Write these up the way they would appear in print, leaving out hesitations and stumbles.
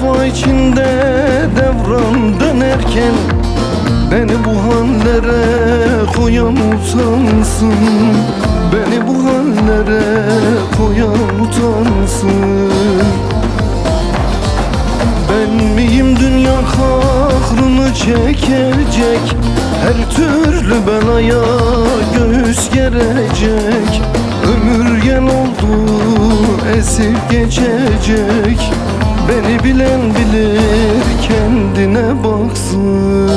vefa içinde devran dönerken beni bu hallere koyan utansın. Beni bu hallere koyan utansın. Ben miyim dünya kahrını çekecek, her türlü belaya göğüs gerecek? Ömür yel oldu esip geçecek. Beni bilen bilir kendine baksın.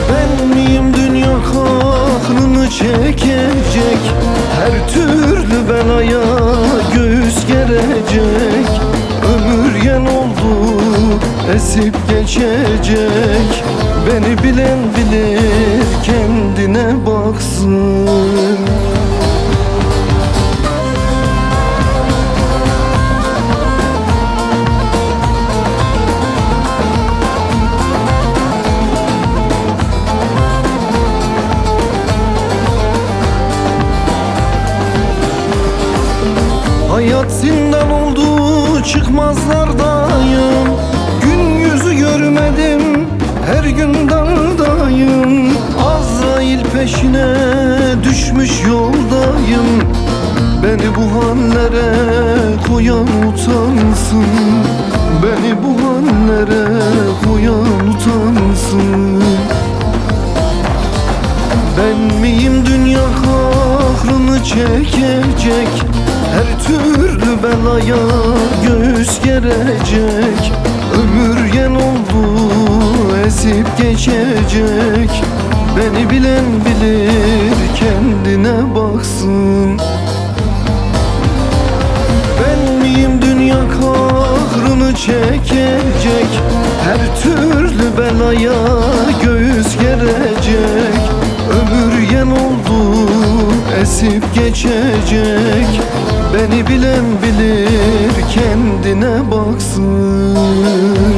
Ben miyim dünya kahrını çekecek, her türlü belaya göğüs gerecek? Ömür yel oldu esip geçecek. Beni bilen bilir kendine baksın. Hayat zindan oldu, çıkmazlardayım. Gün yüzü görmedim, her gün dardayım. Azrail peşine düşmüş yoldayım. Beni bu hallere koyan utansın. Beni bu hallere koyan utansın. Ben miyim dünya kahrını çekecek, her türlü belaya göğüs gerecek? Ömür yel oldu esip geçecek. Beni bilen bilir kendine baksın. Ben miyim dünya kahrını çekecek, her türlü belaya göğüs gerecek? Ömür yel oldu esip geçecek. Beni bilen bilir kendine baksın.